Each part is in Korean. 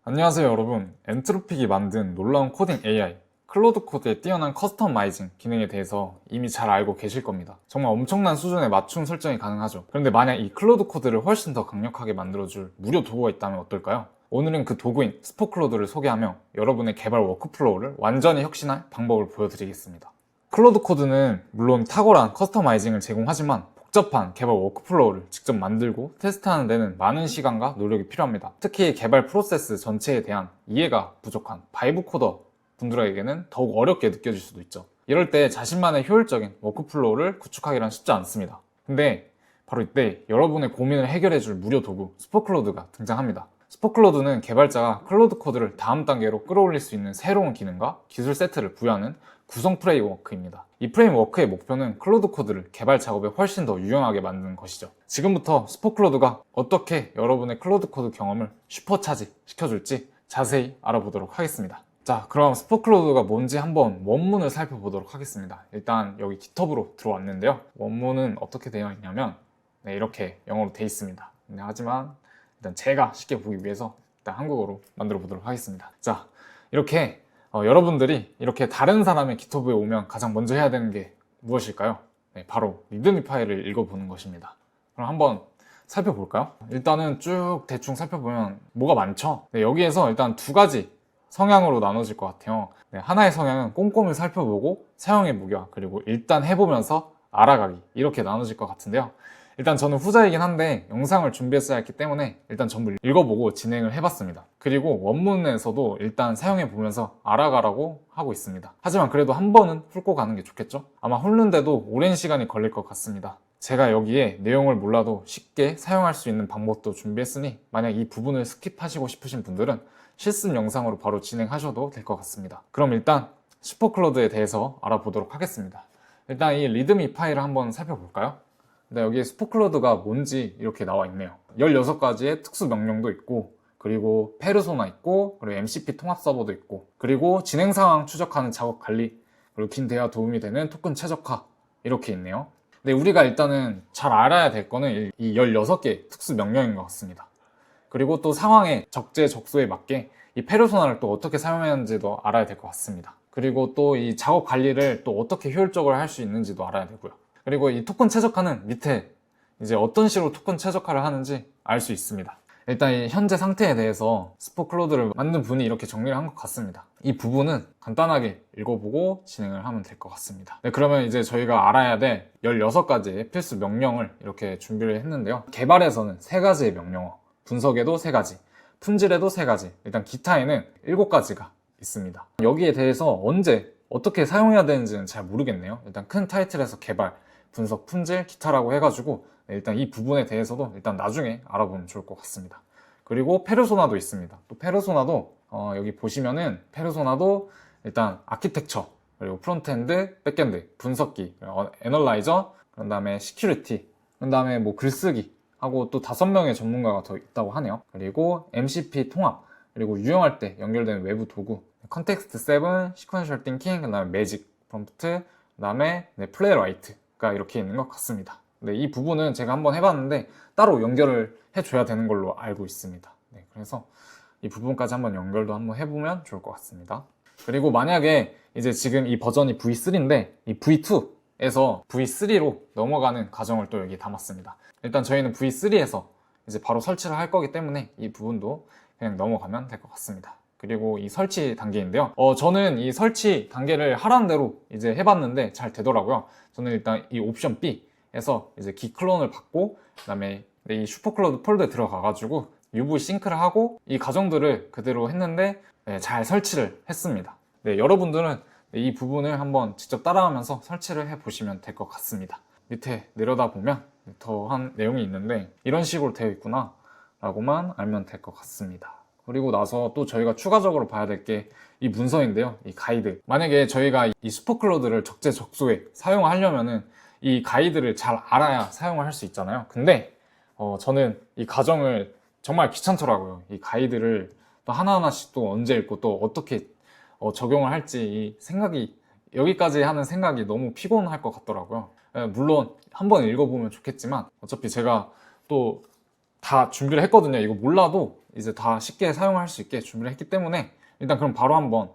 안녕하세요 여러분. 엔트로픽이 만든 놀라운 코딩 AI 클로드 코드의 뛰어난 커스터마이징 기능에 대해서 이미 잘 알고 계실 겁니다. 정말 엄청난 수준의 맞춤 설정이 가능하죠. 그런데 만약 이 클로드 코드를 훨씬 더 강력하게 만들어줄 무료 도구가 있다면 어떨까요? 오늘은 그 도구인 스포클로드를 소개하며 여러분의 개발 워크플로우를 완전히 혁신할 방법을 보여드리겠습니다. 클로드 코드는 물론 탁월한 커스터마이징을 제공하지만 복잡한 개발 워크플로우를 직접 만들고 테스트하는 데는 많은 시간과 노력이 필요합니다. 특히 개발 프로세스 전체에 대한 이해가 부족한 바이브 코더 분들에게는 더욱 어렵게 느껴질 수도 있죠. 이럴 때 자신만의 효율적인 워크플로우를 구축하기란 쉽지 않습니다. 근데 바로 이때 여러분의 고민을 해결해줄 무료 도구 스포클로드가 등장합니다. 스포클로드는 개발자가 클로드 코드를 다음 단계로 끌어올릴 수 있는 새로운 기능과 기술 세트를 부여하는 구성 프레임워크입니다. 이 프레임워크의 목표는 클로드 코드를 개발 작업에 훨씬 더 유용하게 만드는 것이죠. 지금부터 스포클로드가 어떻게 여러분의 클로드 코드 경험을 슈퍼차지 시켜줄지 자세히 알아보도록 하겠습니다. 자, 그럼 스포클로드가 뭔지 한번 원문을 살펴보도록 하겠습니다. 일단 여기 깃허브로 들어왔는데요. 원문은 어떻게 되어 있냐면 이렇게 영어로 되어 있습니다. 하지만 일단 제가 쉽게 보기 위해서 일단 한국어로 만들어 보도록 하겠습니다. 자, 이렇게 여러분들이 이렇게 다른 사람의 깃허브에 오면 가장 먼저 해야 되는 게 무엇일까요? 바로 리드미 파일을 읽어보는 것입니다. 그럼 한번 살펴볼까요? 일단은 쭉 대충 살펴보면 뭐가 많죠? 여기에서 일단 두 가지 성향으로 나눠질 것 같아요. 하나의 성향은 꼼꼼히 살펴보고 사용해 보기와 그리고 일단 해보면서 알아가기 이렇게 나눠질 것 같은데요. 일단 저는 후자이긴 한데 영상을 준비했어야 했기 때문에 일단 전부 읽어보고 진행을 해봤습니다. 그리고 원문에서도 일단 사용해보면서 알아가라고 하고 있습니다. 하지만 그래도 한 번은 훑고 가는 게 좋겠죠? 아마 훑는데도 오랜 시간이 걸릴 것 같습니다. 제가 여기에 내용을 몰라도 쉽게 사용할 수 있는 방법도 준비했으니 만약 이 부분을 스킵하시고 싶으신 분들은 실습 영상으로 바로 진행하셔도 될 것 같습니다. 그럼 일단 슈퍼클로드에 대해서 알아보도록 하겠습니다. 일단 이 리드미 파일을 한번 살펴볼까요? 여기에 스포클로드가 뭔지 이렇게 나와 있네요. 16가지의 특수 명령도 있고 그리고 페르소나 있고 그리고 MCP 통합 서버도 있고 그리고 진행 상황 추적하는 작업 관리 그리고 긴 대화 도움이 되는 토큰 최적화 이렇게 있네요. 근데 우리가 일단은 잘 알아야 될 거는 이 16개 특수 명령인 것 같습니다. 그리고 또 상황의 적재적소에 맞게 이 페르소나를 또 어떻게 사용해야 하는지도 알아야 될 것 같습니다. 그리고 또 이 작업 관리를 또 어떻게 효율적으로 할 수 있는지도 알아야 되고요. 그리고 이 토큰 최적화는 밑에 이제 어떤 식으로 토큰 최적화를 하는지 알 수 있습니다. 일단 이 현재 상태에 대해서 스포클로드를 만든 분이 이렇게 정리를 한 것 같습니다. 이 부분은 간단하게 읽어보고 진행을 하면 될 것 같습니다. 그러면 이제 저희가 알아야 될 16가지의 필수 명령을 이렇게 준비를 했는데요. 개발에서는 3가지의 명령어, 분석에도 3가지, 품질에도 3가지, 일단 기타에는 7가지가 있습니다. 여기에 대해서 언제 어떻게 사용해야 되는지는 잘 모르겠네요. 일단 큰 타이틀에서 개발, 분석, 품질, 기타라고 해가지고 일단 이 부분에 대해서도 일단 나중에 알아보면 좋을 것 같습니다. 그리고 페르소나도 있습니다. 또 페르소나도 여기 보시면은 페르소나도 일단 아키텍처, 그리고 프론트엔드, 백엔드, 분석기, 애널라이저, 그런 다음에 시큐리티, 그런 다음에 뭐 글쓰기 하고 또 5명의 전문가가 더 있다고 하네요. 그리고 MCP 통합, 그리고 유용할 때 연결되는 외부 도구, 컨텍스트 7, 시퀀셜 띵킹, 그 다음에 매직, 프롬프트, 그 다음에 플레이라이트가 이렇게 있는 것 같습니다. 이 부분은 제가 한번 해봤는데 따로 연결을 해줘야 되는 걸로 알고 있습니다. 그래서 이 부분까지 한번 연결도 한번 해보면 좋을 것 같습니다. 그리고 만약에 이제 지금 이 버전이 V3인데 이 V2에서 V3로 넘어가는 과정을 또 여기에 담았습니다. 일단 저희는 V3에서 이제 바로 설치를 할 거기 때문에 이 부분도 그냥 넘어가면 될 것 같습니다. 그리고 이 설치 단계인데요. 저는 이 설치 단계를 하라는 대로 이제 해봤는데 잘 되더라고요. 저는 일단 이 옵션 B에서 이제 기 클론을 받고 그다음에 이 슈퍼클로드 폴더에 들어가가지고 UV 싱크를 하고 이 과정들을 그대로 했는데 잘 설치를 했습니다. 여러분들은 이 부분을 한번 직접 따라하면서 설치를 해보시면 될 것 같습니다. 밑에 내려다 보면 더한 내용이 있는데 이런 식으로 되어 있구나 라고만 알면 될 것 같습니다. 그리고 나서 또 저희가 추가적으로 봐야 될 게 이 문서인데요. 이 가이드. 만약에 저희가 이 슈퍼클로드를 적재적소에 사용하려면은 이 가이드를 잘 알아야 사용을 할 수 있잖아요. 근데 저는 이 과정을 정말 귀찮더라고요. 이 가이드를 또 하나하나씩 또 언제 읽고 또 어떻게 적용을 할지 이 생각이 여기까지 하는 생각이 너무 피곤할 것 같더라고요. 물론 한번 읽어보면 좋겠지만 어차피 제가 또 다 준비를 했거든요. 이거 몰라도 이제 다 쉽게 사용할 수 있게 준비를 했기 때문에 일단 그럼 바로 한번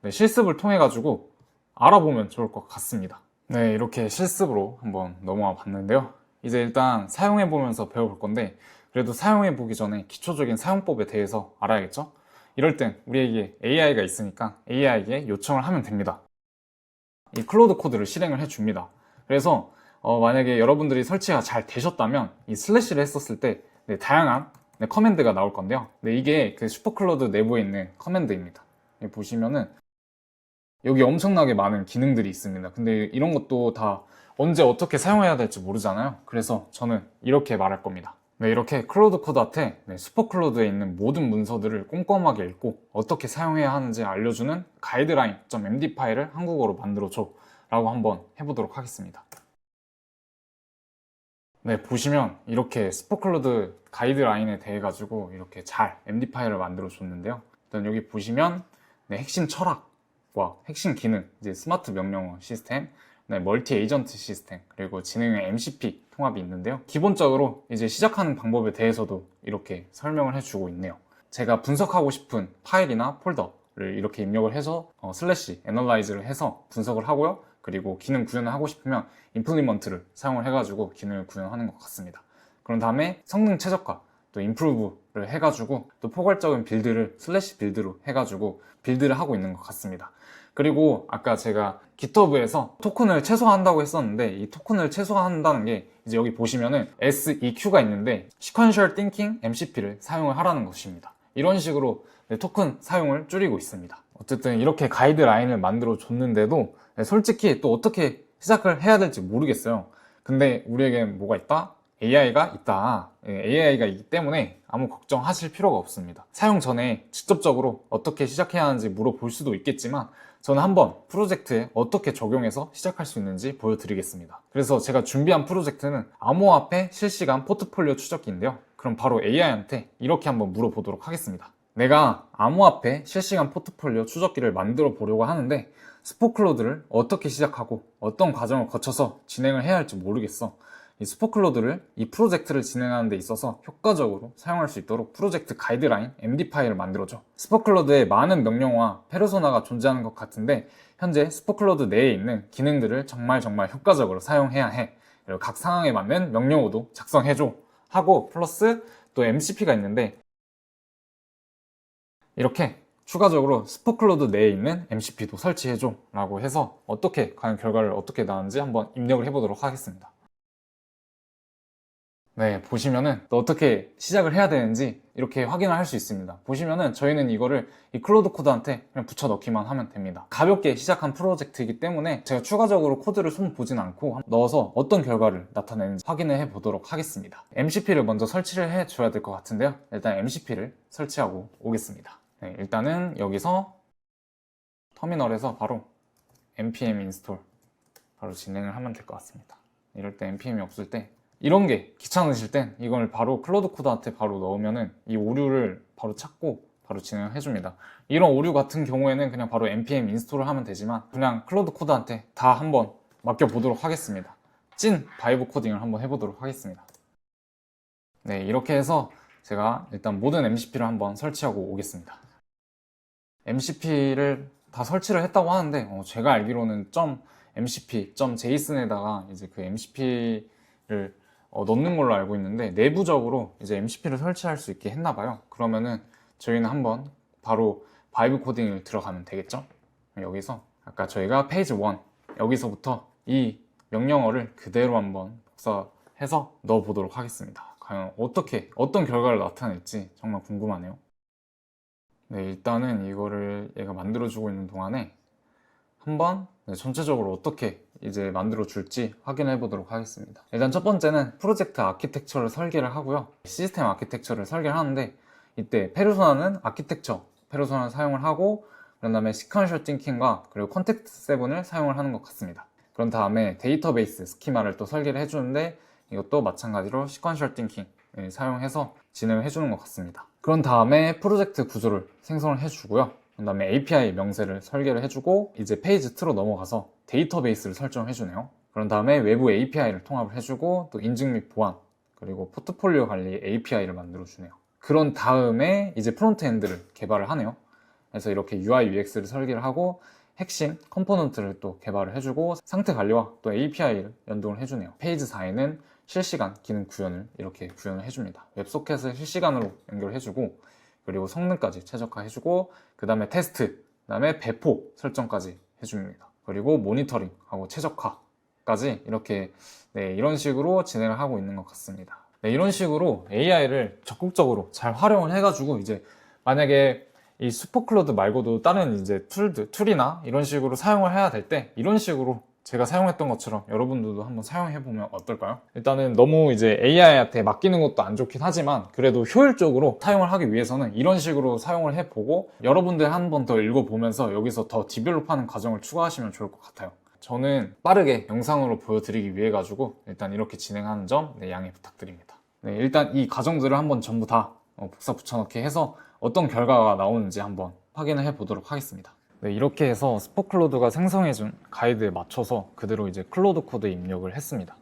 실습을 통해 가지고 알아보면 좋을 것 같습니다. 네, 이렇게 실습으로 한번 넘어와 봤는데요. 이제 일단 사용해 보면서 배워볼 건데 그래도 사용해 보기 전에 기초적인 사용법에 대해서 알아야겠죠? 이럴 땐 우리에게 AI가 있으니까 AI에게 요청을 하면 됩니다. 이 클로드 코드를 실행을 해줍니다. 그래서 만약에 여러분들이 설치가 잘 되셨다면 이 슬래시를 했었을 때 다양한 커맨드가 나올 건데요. 이게 그 슈퍼클로드 내부에 있는 커맨드입니다. 여기 보시면은 여기 엄청나게 많은 기능들이 있습니다. 근데 이런 것도 다 언제 어떻게 사용해야 될지 모르잖아요. 그래서 저는 이렇게 말할 겁니다. 이렇게 클로드 코드한테 슈퍼클로드에 있는 모든 문서들을 꼼꼼하게 읽고 어떻게 사용해야 하는지 알려주는 가이드라인.md 파일을 한국어로 만들어줘 라고 한번 해보도록 하겠습니다. 보시면 이렇게 슈퍼클로드 가이드라인에 대해 가지고 이렇게 잘 md 파일을 만들어 줬는데요. 일단 여기 보시면 핵심 철학과 핵심 기능, 이제 스마트 명령어 시스템, 멀티 에이전트 시스템, 그리고 지능형 MCP 통합이 있는데요. 기본적으로 이제 시작하는 방법에 대해서도 이렇게 설명을 해주고 있네요. 제가 분석하고 싶은 파일이나 폴더를 이렇게 입력을 해서 슬래시 애널라이즈를 해서 분석을 하고요. 그리고 기능 구현을 하고 싶으면 임플리먼트를 사용을 해가지고 기능을 구현하는 것 같습니다. 그런 다음에 성능 최적화, 또 임프루브를 해가지고 또 포괄적인 빌드를 슬래시 빌드로 해가지고 빌드를 하고 있는 것 같습니다. 그리고 아까 제가 GitHub에서 토큰을 최소화한다고 했었는데 이 토큰을 최소화한다는 게 이제 여기 보시면은 SEQ가 있는데 Sequential Thinking MCP를 사용을 하라는 것입니다. 이런 식으로 토큰 사용을 줄이고 있습니다. 어쨌든 이렇게 가이드라인을 만들어 줬는데도 솔직히 또 어떻게 시작을 해야 될지 모르겠어요. 근데 우리에겐 뭐가 있다? AI가 있다. AI가 있기 때문에 아무 걱정하실 필요가 없습니다. 사용 전에 직접적으로 어떻게 시작해야 하는지 물어볼 수도 있겠지만 저는 한번 프로젝트에 어떻게 적용해서 시작할 수 있는지 보여드리겠습니다. 그래서 제가 준비한 프로젝트는 암호화폐 실시간 포트폴리오 추적기인데요. 그럼 바로 AI한테 이렇게 한번 물어보도록 하겠습니다. 내가 암호화폐 실시간 포트폴리오 추적기를 만들어 보려고 하는데 스포클로드를 어떻게 시작하고 어떤 과정을 거쳐서 진행을 해야 할지 모르겠어. 이 스포클로드를 이 프로젝트를 진행하는 데 있어서 효과적으로 사용할 수 있도록 프로젝트 가이드라인 MD 파일을 만들어줘. 스포클로드에 많은 명령어와 페르소나가 존재하는 것 같은데 현재 스포클로드 내에 있는 기능들을 정말 효과적으로 사용해야 해. 그리고 각 상황에 맞는 명령어도 작성해줘 하고 플러스 또 MCP가 있는데 이렇게 추가적으로 스포클로드 내에 있는 MCP도 설치해줘 라고 해서 어떻게 과연 결과를 어떻게 나왔는지 한번 입력을 해보도록 하겠습니다. 보시면은 또 어떻게 시작을 해야 되는지 이렇게 확인을 할 수 있습니다. 보시면은 저희는 이거를 이 클로드 코드한테 그냥 붙여 넣기만 하면 됩니다. 가볍게 시작한 프로젝트이기 때문에 제가 추가적으로 코드를 손 보진 않고 넣어서 어떤 결과를 나타내는지 확인을 해 보도록 하겠습니다. MCP를 먼저 설치를 해 줘야 될 것 같은데요. 일단 MCP를 설치하고 오겠습니다. 일단은 여기서 터미널에서 바로 npm install 바로 진행을 하면 될 것 같습니다. 이럴 때 npm이 없을 때 이런 게 귀찮으실 땐 이걸 바로 클로드 코드한테 바로 넣으면은 이 오류를 바로 찾고 바로 진행을 해줍니다. 이런 오류 같은 경우에는 그냥 바로 npm 인스톨을 하면 되지만 그냥 클로드 코드한테 다 한번 맡겨보도록 하겠습니다. 찐 바이브 코딩을 한번 해보도록 하겠습니다. 이렇게 해서 제가 일단 모든 MCP를 한번 설치하고 오겠습니다. MCP를 다 설치를 했다고 하는데 제가 알기로는 .mcp, .json에다가 이제 그 MCP를 넣는 걸로 알고 있는데 내부적으로 이제 MCP를 설치할 수 있게 했나 봐요. 그러면은 저희는 한번 바로 바이브 코딩을 들어가면 되겠죠? 여기서 아까 저희가 페이지 1 여기서부터 이 명령어를 그대로 한번 복사해서 넣어 보도록 하겠습니다. 과연 어떤 결과를 나타낼지 정말 궁금하네요. 일단은 이거를 얘가 만들어주고 있는 동안에 한번 전체적으로 어떻게 이제 만들어 줄지 확인해 보도록 하겠습니다. 일단 첫 번째는 프로젝트 아키텍처를 설계를 하고요. 시스템 아키텍처를 설계를 하는데 이때 페르소나는 아키텍처 페르소나를 사용을 하고 그런 다음에 시퀀셜 띵킹과 그리고 컨텍스트 7을 사용을 하는 것 같습니다. 그런 다음에 데이터베이스 스키마를 또 설계를 해주는데 이것도 마찬가지로 시퀀셜 띵킹 사용해서 진행을 해주는 것 같습니다. 그런 다음에 프로젝트 구조를 생성을 해주고요. 그 다음에 API 명세를 설계를 해주고 이제 페이지 2로 넘어가서 데이터베이스를 설정해 주네요. 그런 다음에 외부 API를 통합을 해주고 또 인증 및 보안 그리고 포트폴리오 관리 API를 만들어주네요. 그런 다음에 이제 프론트엔드를 개발을 하네요. 그래서 이렇게 UI, UX를 설계를 하고 핵심 컴포넌트를 또 개발을 해주고 상태 관리와 또 API를 연동을 해주네요. 페이지 4에는 실시간 기능 구현을 이렇게 구현을 해줍니다. 웹소켓을 실시간으로 연결해주고 그리고 성능까지 최적화해주고 그 다음에 테스트, 그 다음에 배포 설정까지 해줍니다. 그리고 모니터링하고 최적화까지 이렇게 이런 식으로 진행을 하고 있는 것 같습니다. 이런 식으로 AI를 적극적으로 잘 활용을 해가지고 이제 만약에 이 슈퍼클로드 말고도 다른 이제 툴이나 이런 식으로 사용을 해야 될 때 이런 식으로 제가 사용했던 것처럼 여러분들도 한번 사용해보면 어떨까요? 일단은 너무 이제 AI한테 맡기는 것도 안 좋긴 하지만 그래도 효율적으로 사용을 하기 위해서는 이런 식으로 사용을 해보고 여러분들 한 번 더 읽어보면서 여기서 더 디벨롭하는 과정을 추가하시면 좋을 것 같아요. 저는 빠르게 영상으로 보여드리기 위해 가지고 일단 이렇게 진행하는 점 양해 부탁드립니다. 일단 이 과정들을 한번 전부 다 복사 붙여넣기 해서 어떤 결과가 나오는지 한번 확인을 해보도록 하겠습니다. 이렇게 해서 스포클로드가 생성해준 가이드에 맞춰서 그대로 이제 클로드 코드에 입력을 했습니다.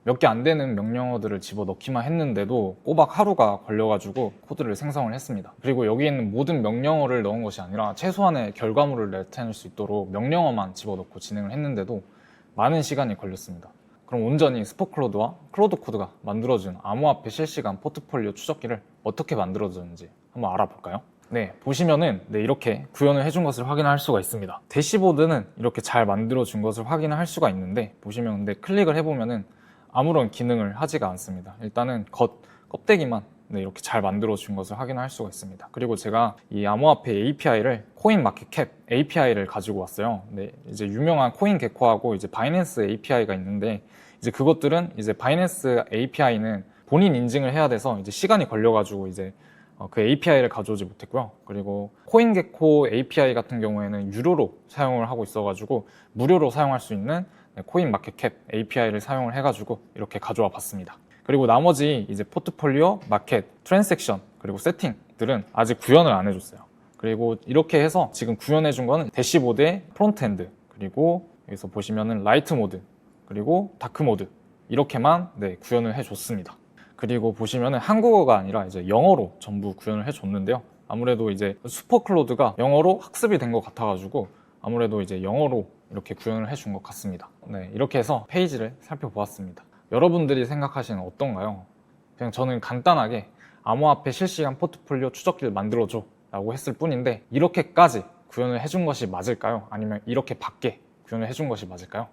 몇 개 안 되는 명령어들을 집어넣기만 했는데도 꼬박 하루가 걸려가지고 코드를 생성을 했습니다. 그리고 여기에 있는 모든 명령어를 넣은 것이 아니라 최소한의 결과물을 나타낼 수 있도록 명령어만 집어넣고 진행을 했는데도 많은 시간이 걸렸습니다. 그럼 온전히 스포클로드와 클로드 코드가 만들어준 암호화폐 실시간 포트폴리오 추적기를 어떻게 만들어졌는지 한번 알아볼까요? 보시면은 이렇게 구현을 해준 것을 확인할 수가 있습니다. 대시보드는 이렇게 잘 만들어준 것을 확인을 할 수가 있는데 보시면 근데 클릭을 해보면은 아무런 기능을 하지가 않습니다. 일단은 껍데기만 이렇게 잘 만들어준 것을 확인할 수가 있습니다. 그리고 제가 이 암호화폐 API를 코인마켓캡 API를 가지고 왔어요. 이제 유명한 코인게코하고 이제 바이낸스 API가 있는데 이제 그것들은 이제 바이낸스 API는 본인 인증을 해야 돼서 이제 시간이 걸려가지고 이제 그 API를 가져오지 못했고요. 그리고 코인게코 API 같은 경우에는 유료로 사용을 하고 있어가지고 무료로 사용할 수 있는 코인마켓캡 API를 사용을 해가지고 이렇게 가져와 봤습니다. 그리고 나머지 이제 포트폴리오, 마켓, 트랜잭션, 그리고 세팅들은 아직 구현을 안 해줬어요. 그리고 이렇게 해서 지금 구현해 준 거는 대시보드의 프론트엔드, 그리고 여기서 보시면은 라이트 모드, 그리고 다크 모드 이렇게만 구현을 해줬습니다. 그리고 보시면은 한국어가 아니라 이제 영어로 전부 구현을 해줬는데요. 아무래도 이제 슈퍼클로드가 영어로 학습이 된 것 같아가지고 아무래도 이제 영어로 이렇게 구현을 해준 것 같습니다. 이렇게 해서 페이지를 살펴보았습니다. 여러분들이 생각하시는 어떤가요? 그냥 저는 간단하게 암호화폐 실시간 포트폴리오 추적기를 만들어줘 라고 했을 뿐인데 이렇게까지 구현을 해준 것이 맞을까요? 아니면 이렇게 밖에 구현을 해준 것이 맞을까요?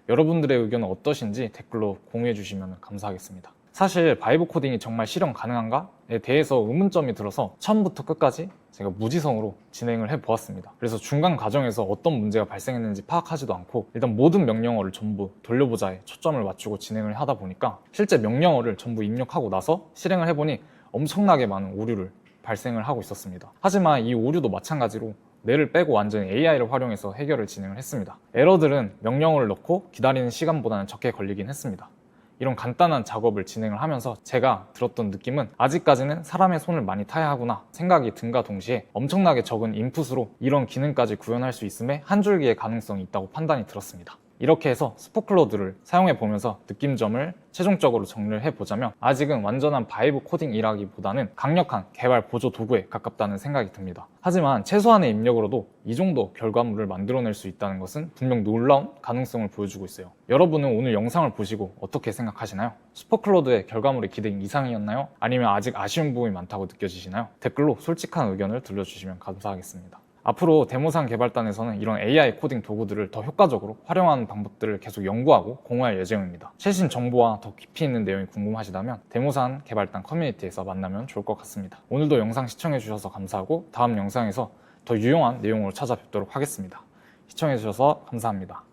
여러분들의 의견은 어떠신지 댓글로 공유해 주시면 감사하겠습니다. 사실 바이브 코딩이 정말 실현 가능한가에 대해서 의문점이 들어서 처음부터 끝까지 제가 무지성으로 진행을 해보았습니다. 그래서 중간 과정에서 어떤 문제가 발생했는지 파악하지도 않고 일단 모든 명령어를 전부 돌려보자에 초점을 맞추고 진행을 하다 보니까 실제 명령어를 전부 입력하고 나서 실행을 해보니 엄청나게 많은 오류를 발생을 하고 있었습니다. 하지만 이 오류도 마찬가지로 뇌를 빼고 완전히 AI를 활용해서 해결을 진행을 했습니다. 에러들은 명령어를 넣고 기다리는 시간보다는 적게 걸리긴 했습니다. 이런 간단한 작업을 진행을 하면서 제가 들었던 느낌은 아직까지는 사람의 손을 많이 타야 하구나 생각이 든과 동시에 엄청나게 적은 인풋으로 이런 기능까지 구현할 수 있음에 한 줄기의 가능성이 있다고 판단이 들었습니다. 이렇게 해서 스포클로드를 사용해 보면서 느낌점을 최종적으로 정리를 해보자면 아직은 완전한 바이브 코딩이라기보다는 강력한 개발 보조 도구에 가깝다는 생각이 듭니다. 하지만 최소한의 입력으로도 이 정도 결과물을 만들어낼 수 있다는 것은 분명 놀라운 가능성을 보여주고 있어요. 여러분은 오늘 영상을 보시고 어떻게 생각하시나요? 슈퍼클로드의 결과물이 기대 이상이었나요? 아니면 아직 아쉬운 부분이 많다고 느껴지시나요? 댓글로 솔직한 의견을 들려주시면 감사하겠습니다. 앞으로 데모산 개발단에서는 이런 AI 코딩 도구들을 더 효과적으로 활용하는 방법들을 계속 연구하고 공유할 예정입니다. 최신 정보와 더 깊이 있는 내용이 궁금하시다면 데모산 개발단 커뮤니티에서 만나면 좋을 것 같습니다. 오늘도 영상 시청해주셔서 감사하고 다음 영상에서 더 유용한 내용으로 찾아뵙도록 하겠습니다. 시청해주셔서 감사합니다.